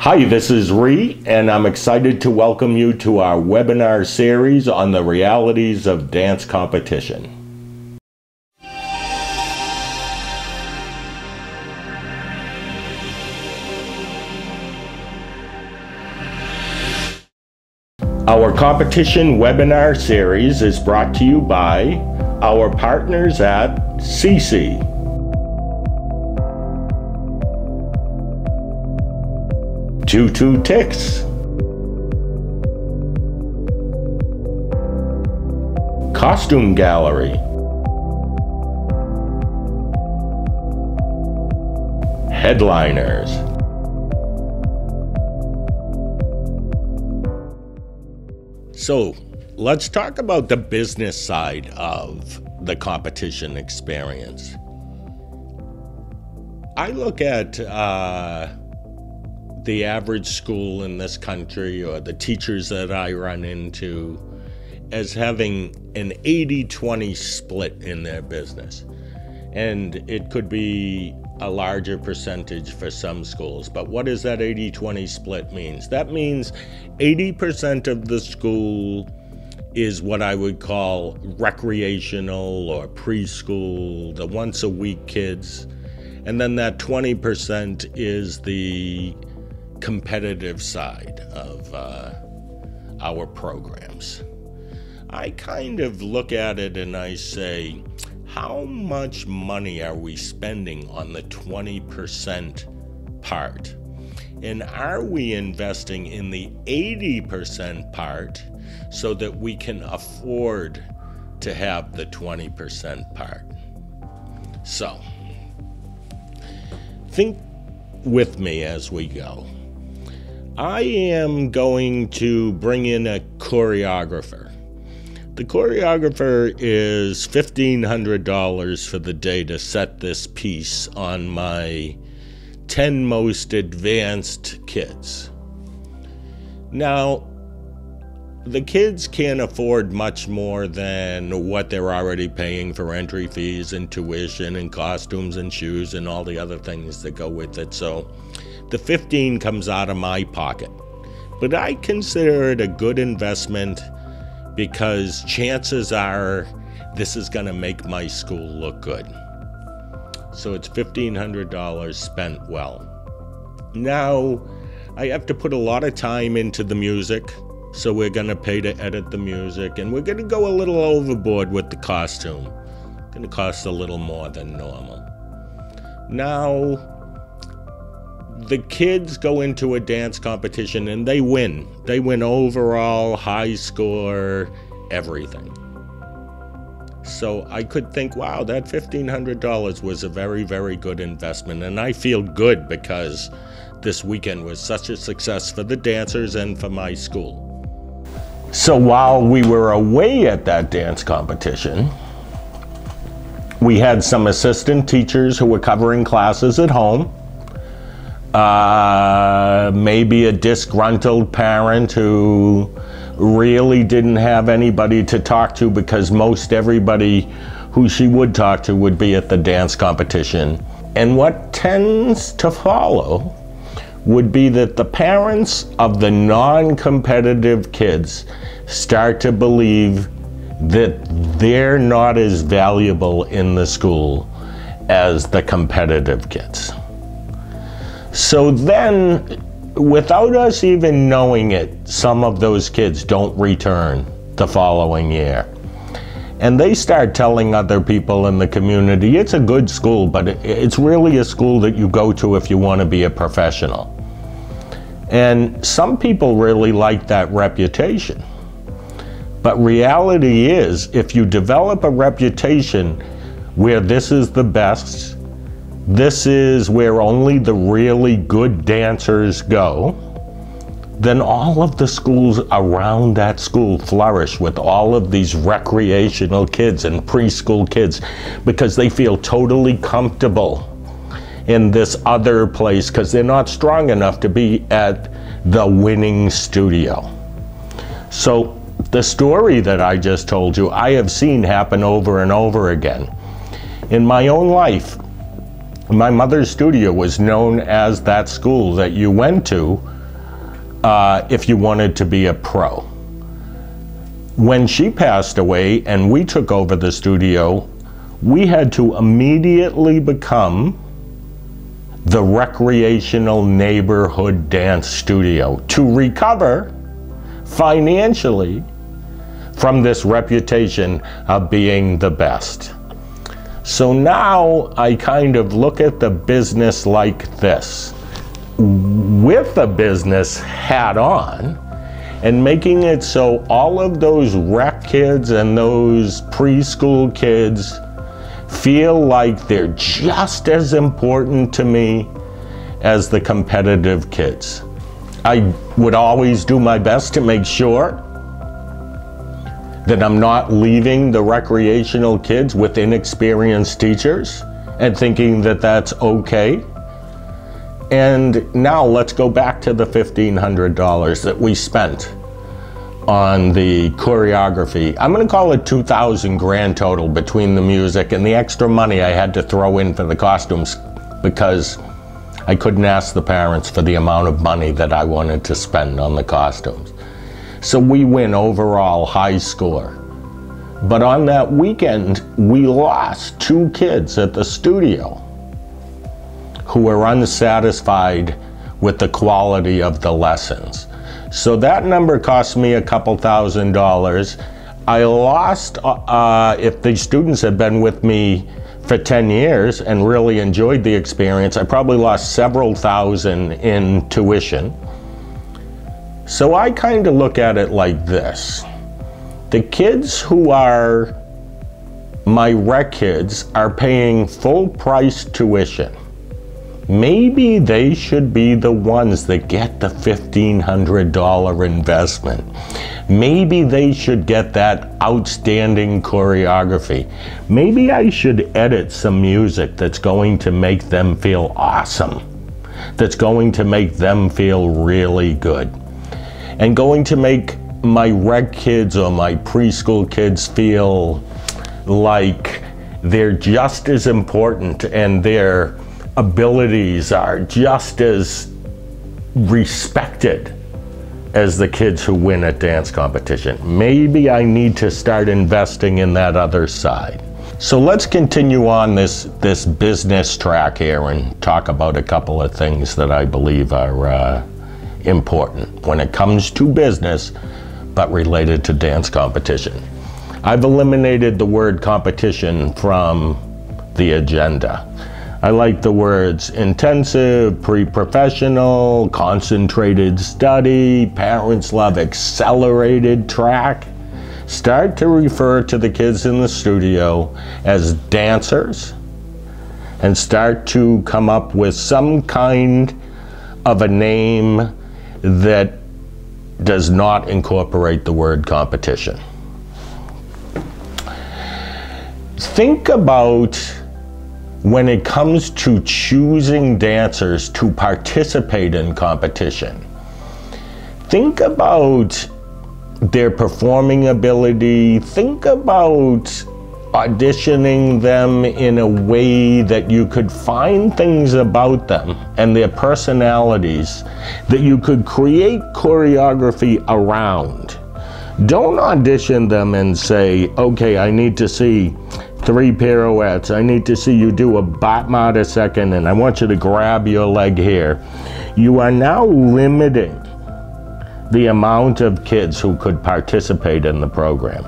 Hi, this is Rhee, and I'm excited to welcome you to our webinar series on the realities of dance competition. Our competition webinar series is brought to you by our partners at CC. Tutu Ticks, Costume Gallery, Headliners. So let's talk about the business side of the competition experience. I look at the average school in this country, or the teachers that I run into, as having an 80-20 split in their business. And it could be a larger percentage for some schools. But what does that 80-20 split mean? That means 80% of the school is what I would call recreational or preschool, the once-a-week kids. And then that 20% is the competitive side of our programs. I kind of look at it and I say, how much money are we spending on the 20% part? And are we investing in the 80% part so that we can afford to have the 20% part? So, think with me as we go. I am going to bring in a choreographer. The choreographer is $1,500 for the day to set this piece on my 10 most advanced kids. Now, the kids can't afford much more than what they're already paying for entry fees and tuition and costumes and shoes and all the other things that go with it. So the 15 comes out of my pocket. But I consider it a good investment because chances are this is going to make my school look good. So it's $1,500 spent well. Now, I have to put a lot of time into the music, so we're going to pay to edit the music, and we're going to go a little overboard with the costume. It's going to cost a little more than normal. Now, the kids go into a dance competition and they win. They win overall, high score, everything. So I could think, wow, that $1,500 was a very, very good investment. And I feel good because this weekend was such a success for the dancers and for my school. So while we were away at that dance competition, we had some assistant teachers who were covering classes at home. Maybe a disgruntled parent who really didn't have anybody to talk to because most everybody who she would talk to would be at the dance competition. And what tends to follow would be that the parents of the non-competitive kids start to believe that they're not as valuable in the school as the competitive kids. So then, without us even knowing it, some of those kids don't return the following year. And they start telling other people in the community, it's a good school, but it's really a school that you go to if you want to be a professional. And some people really like that reputation. But reality is, if you develop a reputation where this is the best, this is where only the really good dancers go, then all of the schools around that school flourish with all of these recreational kids and preschool kids because they feel totally comfortable in this other place because they're not strong enough to be at the winning studio. So the story that I just told you, I have seen happen over and over again. In my own life, my mother's studio was known as that school that you went to if you wanted to be a pro. When she passed away and we took over the studio, we had to immediately become the recreational neighborhood dance studio to recover financially from this reputation of being the best. So now I kind of look at the business like this, with the business hat on, and making it so all of those rec kids and those preschool kids feel like they're just as important to me as the competitive kids. I would always do my best to make sure that I'm not leaving the recreational kids with inexperienced teachers and thinking that that's okay. And now let's go back to the $1,500 that we spent on the choreography. I'm gonna call it 2,000 grand total between the music and the extra money I had to throw in for the costumes because I couldn't ask the parents for the amount of money that I wanted to spend on the costumes. So we win overall high score. But on that weekend, we lost 2 kids at the studio who were unsatisfied with the quality of the lessons. So that number cost me a couple $1,000s. I lost, if the students had been with me for 10 years and really enjoyed the experience, I probably lost several thousand in tuition. So I kind of look at it like this. The kids who are my rec kids are paying full price tuition. Maybe they should be the ones that get the $1,500 investment. Maybe they should get that outstanding choreography. Maybe I should edit some music that's going to make them feel awesome, that's going to make them feel really good, and going to make my rec kids or my preschool kids feel like they're just as important and their abilities are just as respected as the kids who win at dance competition. Maybe I need to start investing in that other side. So let's continue on this business track here and talk about a couple of things that I believe are important when it comes to business, but related to dance competition. I've eliminated the word competition from the agenda. I like the words intensive, pre-professional, concentrated study, parents love accelerated track. Start to refer to the kids in the studio as dancers and start to come up with some kind of a name that does not incorporate the word competition. Think about when it comes to choosing dancers to participate in competition. Think about their performing ability. Think about auditioning them in a way that you could find things about them and their personalities that you could create choreography around. Don't audition them and say, okay, I need to see 3 pirouettes. I need to see you do a battement a second, and I want you to grab your leg here. You are now limiting the amount of kids who could participate in the program.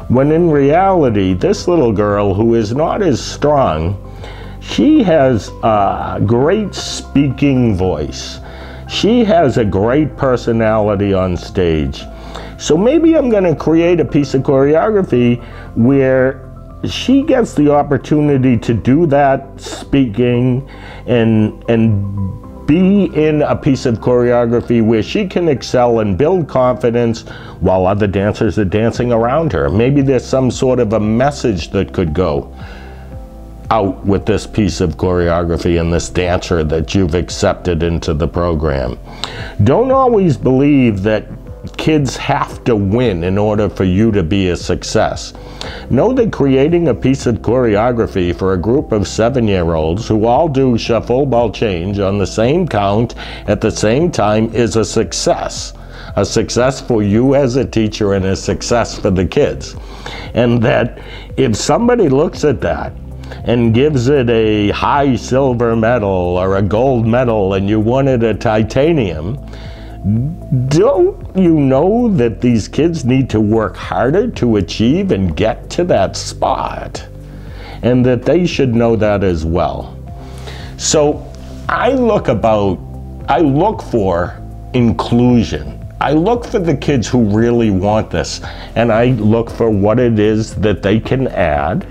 When in reality, this little girl who is not as strong, she has a great speaking voice. She has a great personality on stage. So maybe I'm going to create a piece of choreography where she gets the opportunity to do that speaking and be in a piece of choreography where she can excel and build confidence while other dancers are dancing around her. Maybe there's some sort of a message that could go out with this piece of choreography and this dancer that you've accepted into the program. Don't always believe that kids have to win in order for you to be a success. Know that creating a piece of choreography for a group of 7-year-olds who all do shuffle ball change on the same count at the same time is a success. A success for you as a teacher and a success for the kids. And that if somebody looks at that and gives it a high silver medal or a gold medal and you wanted a titanium, don't you know that these kids need to work harder to achieve and get to that spot? And that they should know that as well. So I look for inclusion. I look for the kids who really want this, and I look for what it is that they can add.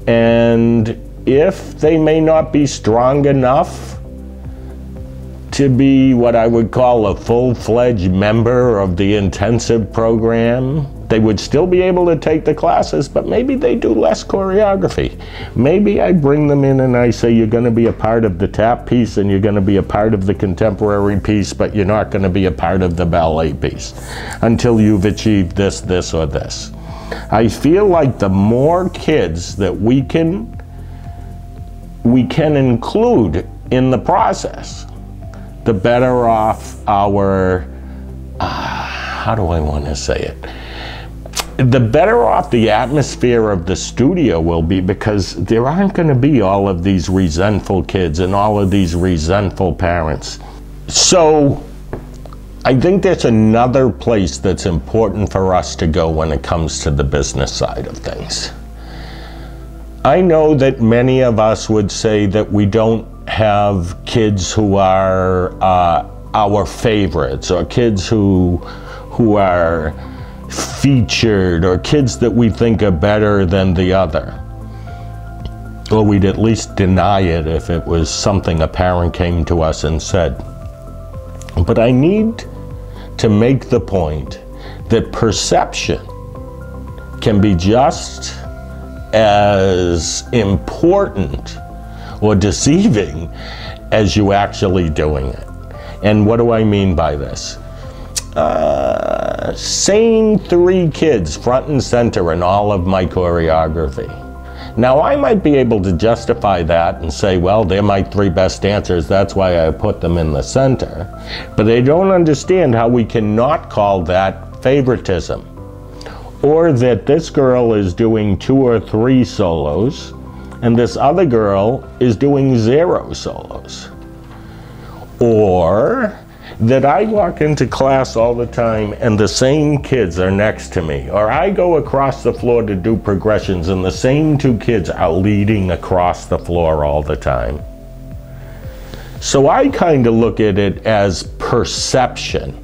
And if they may not be strong enough to be what I would call a full-fledged member of the intensive program, they would still be able to take the classes, but maybe they do less choreography. Maybe I bring them in and I say, you're going to be a part of the tap piece and you're going to be a part of the contemporary piece, but you're not going to be a part of the ballet piece until you've achieved this, this, or this. I feel like the more kids that we can include in the process, the better off our, how do I want to say it? The better off the atmosphere of the studio will be, because there aren't going to be all of these resentful kids and all of these resentful parents. So I think there's another place that's important for us to go when it comes to the business side of things. I know that many of us would say that we don't have kids who are our favorites, or kids who are featured, or kids that we think are better than the other. Or we'd at least deny it if it was something a parent came to us and said. But I need to make the point that perception can be just as important or deceiving as you actually doing it. And what do I mean by this? Same 3 kids front and center in all of my choreography. Now I might be able to justify that and say, well, they're my 3 best dancers, that's why I put them in the center. But they don't understand how we cannot call that favoritism. Or that this girl is doing 2 or 3 solos and this other girl is doing 0 solos. Or that I walk into class all the time and the same kids are next to me. Or I go across the floor to do progressions and the same 2 kids are leading across the floor all the time. So I kind of look at it as perception.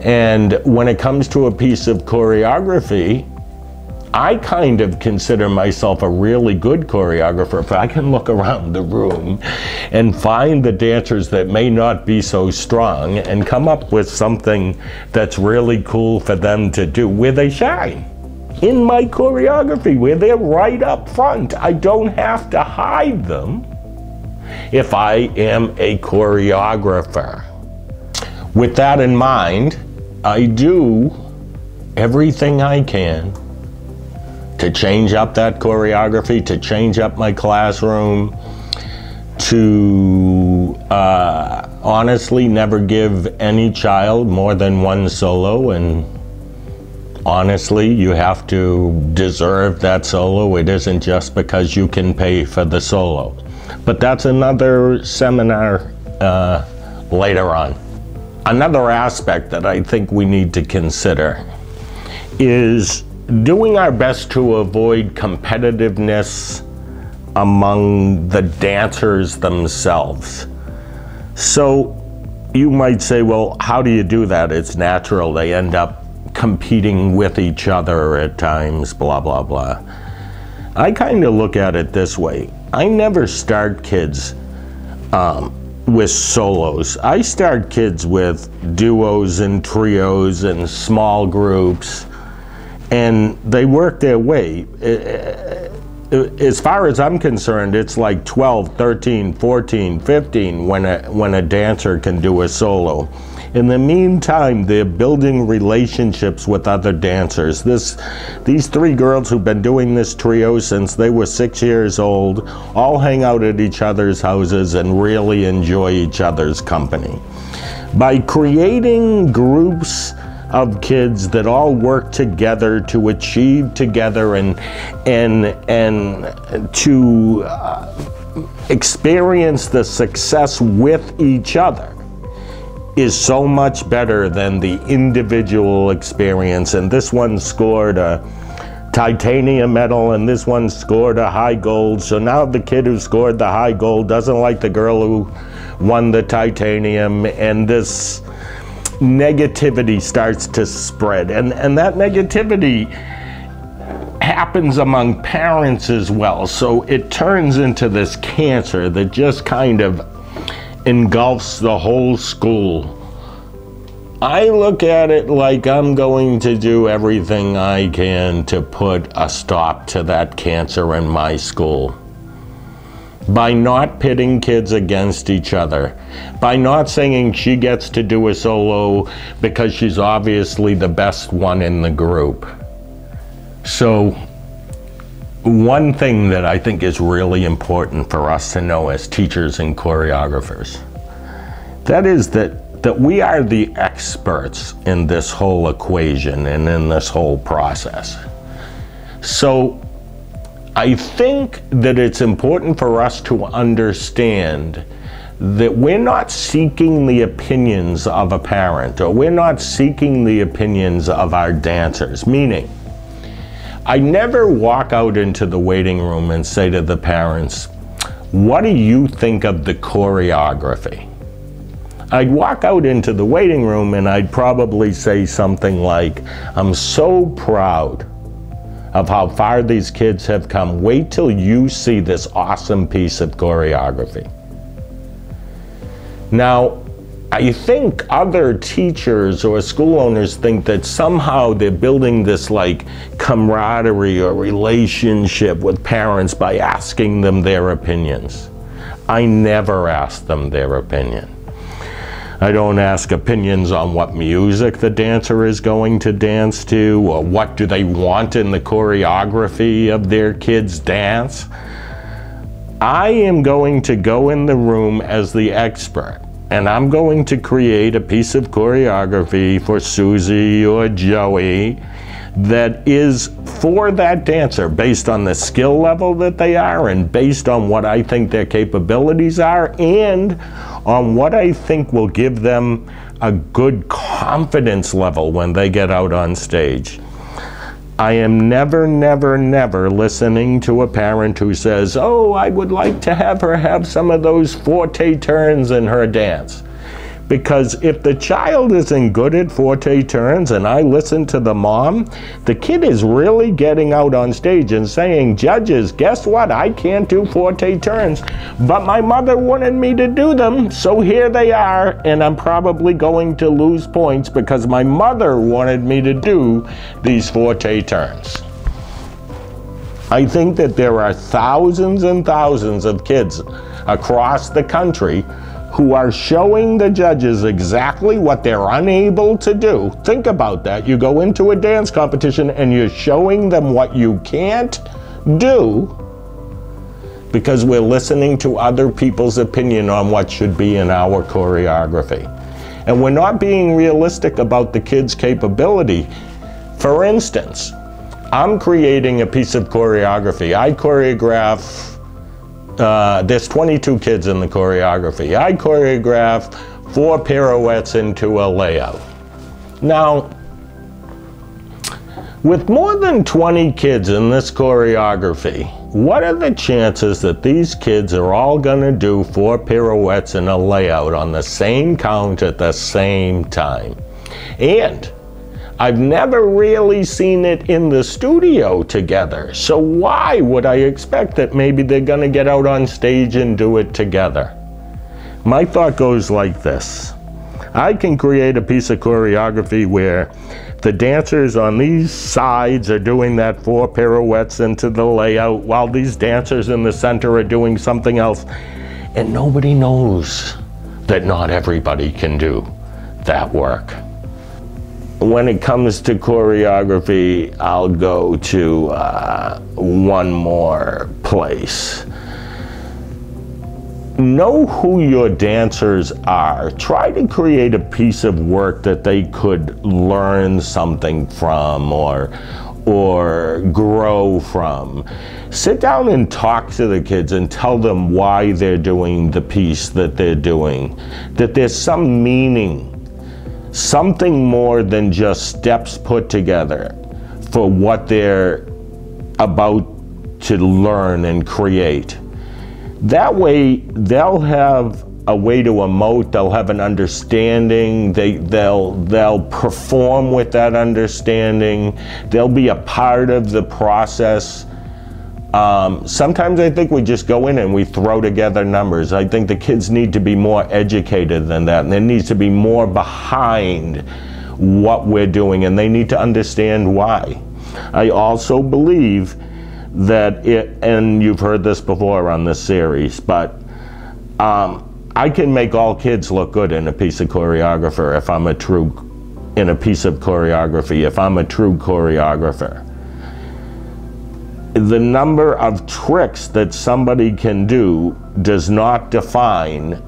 And when it comes to a piece of choreography, I kind of consider myself a really good choreographer if I can look around the room and find the dancers that may not be so strong and come up with something that's really cool for them to do, where they shine. In my choreography, where they're right up front. I don't have to hide them if I am a choreographer. With that in mind, I do everything I can to change up that choreography, to change up my classroom, to honestly never give any child more than 1 solo. And honestly, you have to deserve that solo. It isn't just because you can pay for the solo. But that's another seminar later on. Another aspect that I think we need to consider is doing our best to avoid competitiveness among the dancers themselves. So you might say, well, how do you do that? It's natural. They end up competing with each other at times, blah, blah, blah. I kind of look at it this way. I never start kids with solos. I start kids with duos and trios and small groups, and they work their way. As far as I'm concerned, it's like 12, 13, 14, 15 when a dancer can do a solo. In the meantime, they're building relationships with other dancers. These 3 girls who've been doing this trio since they were 6 years old all hang out at each other's houses and really enjoy each other's company. By creating groups of kids that all work together to achieve together and to experience the success with each other is so much better than the individual experience. And this one scored a titanium medal and this one scored a high gold. So now the kid who scored the high gold doesn't like the girl who won the titanium, and this negativity starts to spread. And that negativity happens among parents as well. So it turns into this cancer that just kind of engulfs the whole school. I look at it like I'm going to do everything I can to put a stop to that cancer in my school. By not pitting kids against each other, by not saying she gets to do a solo because she's obviously the best one in the group. So one thing that I think is really important for us to know as teachers and choreographers, that is that we are the experts in this whole equation and in this whole process. So I think that it's important for us to understand that we're not seeking the opinions of a parent, or we're not seeking the opinions of our dancers. Meaning, I never walk out into the waiting room and say to the parents, what do you think of the choreography? I'd walk out into the waiting room and I'd probably say something like, I'm so proud of how far these kids have come. Wait till you see this awesome piece of choreography. Now, I think other teachers or school owners think that somehow they're building this like camaraderie or relationship with parents by asking them their opinions. I never ask them their opinion. I don't ask opinions on what music the dancer is going to dance to, or what do they want in the choreography of their kids' dance. I am going to go in the room as the expert, and I'm going to create a piece of choreography for Susie or Joey that is for that dancer based on the skill level that they are and based on what I think their capabilities are and on what I think will give them a good confidence level when they get out on stage. I am never, never, never listening to a parent who says, oh, I would like to have her have some of those forte turns in her dance. Because if the child isn't good at forte turns and I listen to the mom, the kid is really getting out on stage and saying, judges, guess what? I can't do forte turns, but my mother wanted me to do them, so here they are, and I'm probably going to lose points because my mother wanted me to do these forte turns. I think that there are thousands and thousands of kids across the country who are showing the judges exactly what they're unable to do. Think about that. You go into a dance competition and you're showing them what you can't do because we're listening to other people's opinion on what should be in our choreography. And we're not being realistic about the kids' capability. For instance, I'm creating a piece of choreography. I choreograph there's 22 kids in the choreography. I choreograph 4 pirouettes into a layout. Now, with more than 20 kids in this choreography, what are the chances that these kids are all gonna do 4 pirouettes in a layout on the same count at the same time? And I've never really seen it in the studio together, so why would I expect that maybe they're gonna get out on stage and do it together? My thought goes like this. I can create a piece of choreography where the dancers on these sides are doing that 4 pirouettes into the layout while these dancers in the center are doing something else, and nobody knows that not everybody can do that work. When it comes to choreography, I'll go to one more place. Know who your dancers are. Try to create a piece of work that they could learn something from or grow from. Sit down and talk to the kids and tell them why they're doing the piece that they're doing, that there's some meaning, something more than just steps put together for what they're about to learn and create. That way, they'll have a way to emote, they'll have an understanding, they'll perform with that understanding, they'll be a part of the process. Sometimes I think we just go in and we throw together numbers. I think the kids need to be more educated than that, and there needs to be more behind what we're doing, and they need to understand why. I also believe that and you've heard this before on this series, but I can make all kids look good in a piece of choreography if I'm a true choreographer. The number of tricks that somebody can do does not define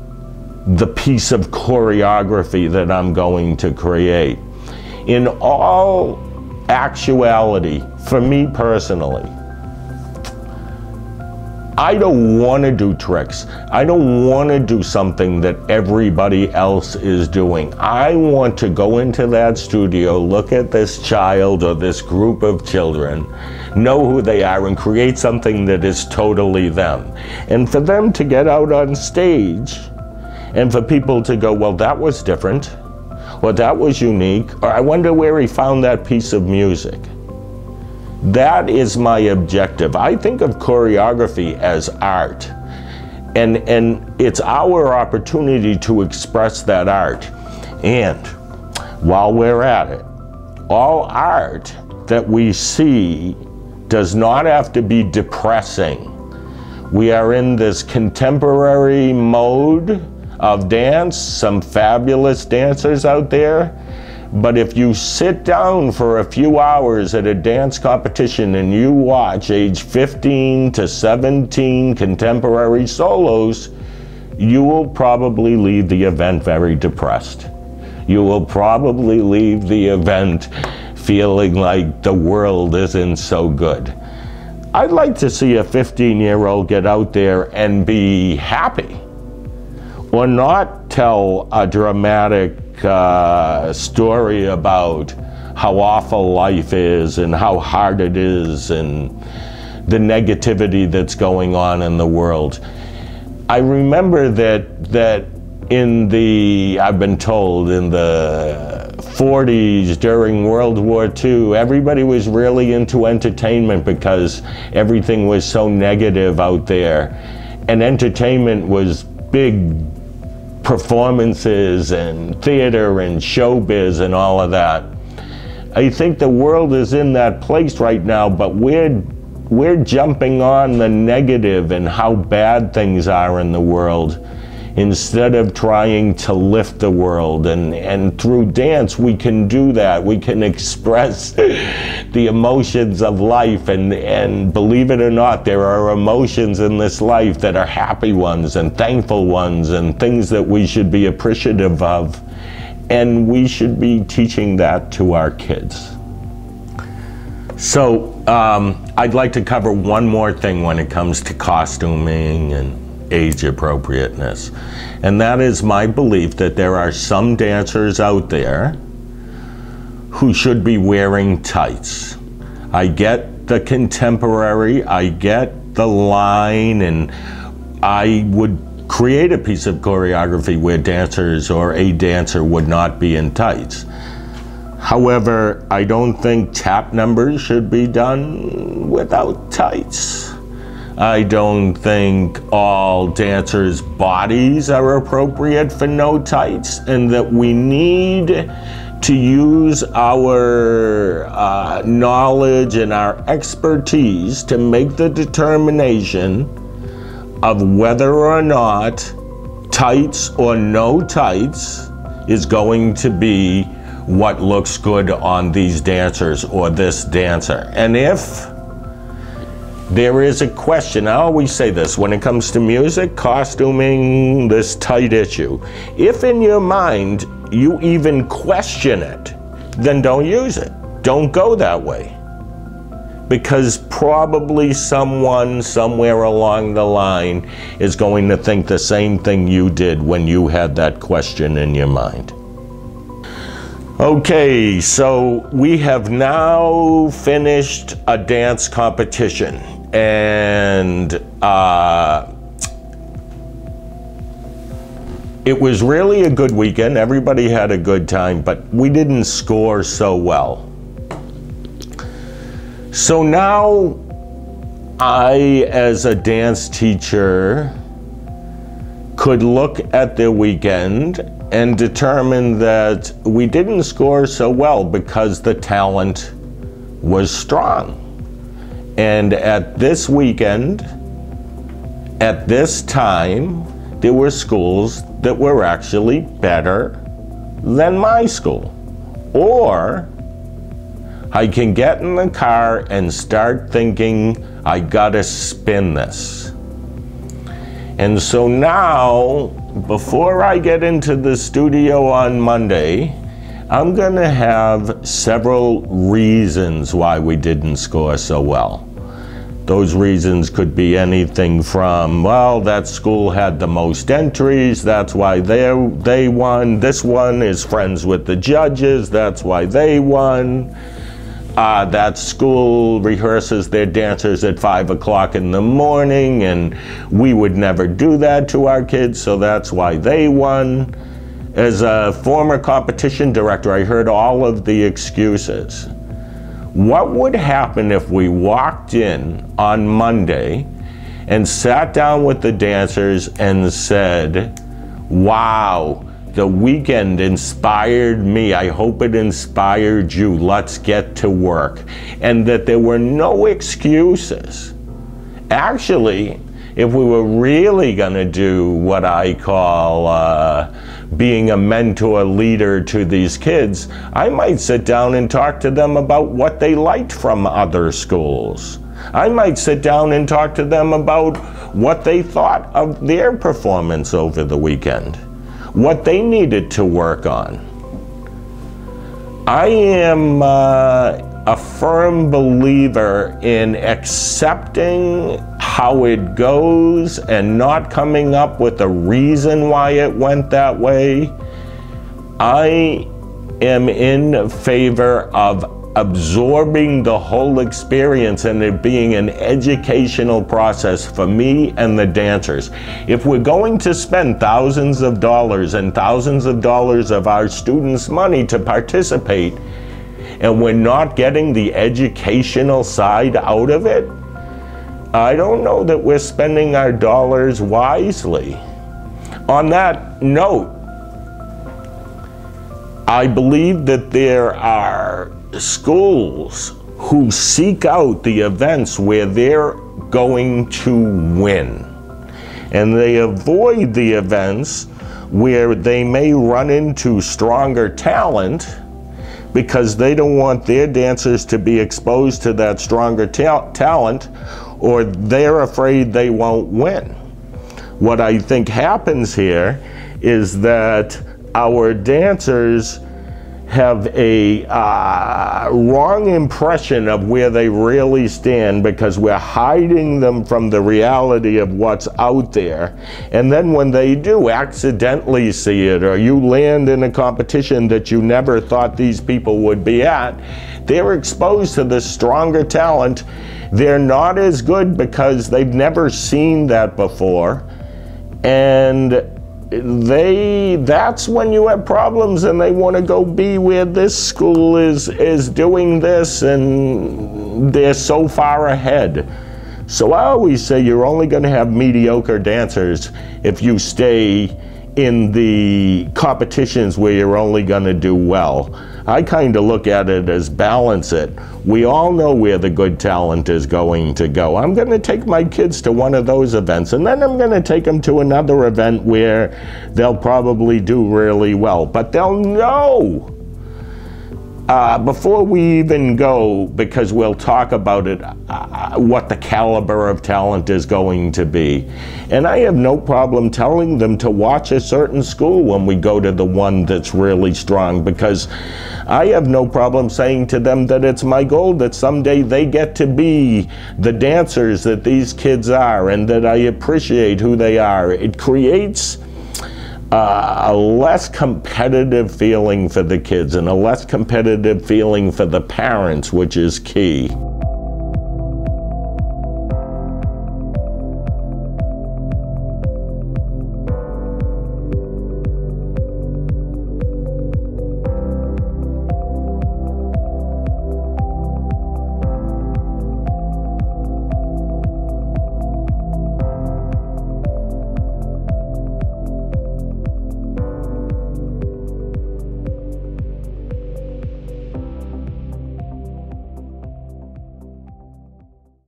the piece of choreography that I'm going to create. In all actuality, for me personally, I don't want to do tricks. I don't want to do something that everybody else is doing. I want to go into that studio, look at this child or this group of children, know who they are, and create something that is totally them. And for them to get out on stage and for people to go, well, that was different, or that was unique, or I wonder where he found that piece of music. That is my objective. I think of choreography as art, and it's our opportunity to express that art. And while we're at it, all art that we see does not have to be depressing. We are in this contemporary mode of dance, some fabulous dancers out there. But if you sit down for a few hours at a dance competition and you watch age 15 to 17 contemporary solos, you will probably leave the event very depressed. You will probably leave the event feeling like the world isn't so good. I'd like to see a 15-year-old get out there and be happy, or not tell a dramatic story about how awful life is and how hard it is and the negativity that's going on in the world. I remember that in the, I've been told, in the 40s during World War II, everybody was really into entertainment because everything was so negative out there. And entertainment was big performances and theater and showbiz and all of that. I think the world is in that place right now, but we're jumping on the negative and how bad things are in the world instead of trying to lift the world. And through dance we can do that. We can express the emotions of life, and believe it or not, there are emotions in this life that are happy ones and thankful ones and things that we should be appreciative of, and we should be teaching that to our kids. So I'd like to cover one more thing when it comes to costuming and age appropriateness, and that is my belief that there are some dancers out there who should be wearing tights. I get the contemporary, I get the line, and I would create a piece of choreography where dancers or a dancer would not be in tights. However, I don't think tap numbers should be done without tights. I don't think all dancers' bodies are appropriate for no tights, and that we need to use our knowledge and our expertise to make the determination of whether or not tights or no tights is going to be what looks good on these dancers or this dancer. And if there is a question, I always say this, when it comes to music, costuming, this tight issue, if in your mind you even question it, then don't use it. Don't go that way. Because probably someone somewhere along the line is going to think the same thing you did when you had that question in your mind. Okay, so we have now finished a dance competition, and it was really a good weekend. Everybody had a good time, but we didn't score so well. So now I, as a dance teacher, could look at the weekend and determine that we didn't score so well because the talent was strong. And at this weekend, at this time, there were schools that were actually better than my school. Or I can get in the car and start thinking, I gotta spin this. And so now, before I get into the studio on Monday, I'm gonna have several reasons why we didn't score so well. Those reasons could be anything from, well, that school had the most entries, that's why they won. This one is friends with the judges, that's why they won. That school rehearses their dancers at 5 o'clock in the morning, and we would never do that to our kids, so that's why they won. As a former competition director, I heard all of the excuses. What would happen if we walked in on Monday and sat down with the dancers and said, wow, the weekend inspired me. I hope it inspired you. Let's get to work. And that there were no excuses. Actually, if we were really gonna do what I call being a mentor leader to these kids, I might sit down and talk to them about what they liked from other schools. I might sit down and talk to them about what they thought of their performance over the weekend, what they needed to work on. I am a firm believer in accepting how it goes and not coming up with a reason why it went that way. I am in favor of absorbing the whole experience and it being an educational process for me and the dancers. If we're going to spend thousands of dollars and thousands of dollars of our students' money to participate, and we're not getting the educational side out of it, I don't know that we're spending our dollars wisely. On that note, I believe that there are schools who seek out the events where they're going to win. And they avoid the events where they may run into stronger talent because they don't want their dancers to be exposed to that stronger talent, or they're afraid they won't win. What I think happens here is that our dancers have a wrong impression of where they really stand because we're hiding them from the reality of what's out there. And then when they do accidentally see it, or you land in a competition that you never thought these people would be at, they're exposed to the stronger talent. They're not as good because they've never seen that before. And that's when you have problems, and they want to go be where this school is doing this, and they're so far ahead. So I always say you're only going to have mediocre dancers if you stay in the competitions where you're only going to do well. I kind of look at it as balance it. We all know where the good talent is going to go. I'm going to take my kids to one of those events, and then I'm going to take them to another event where they'll probably do really well. But they'll know before we even go, because we'll talk about it, what the caliber of talent is going to be. And I have no problem telling them to watch a certain school when we go to the one that's really strong, because I have no problem saying to them that it's my goal that someday they get to be the dancers that these kids are, and that I appreciate who they are. It creates a less competitive feeling for the kids and a less competitive feeling for the parents, which is key.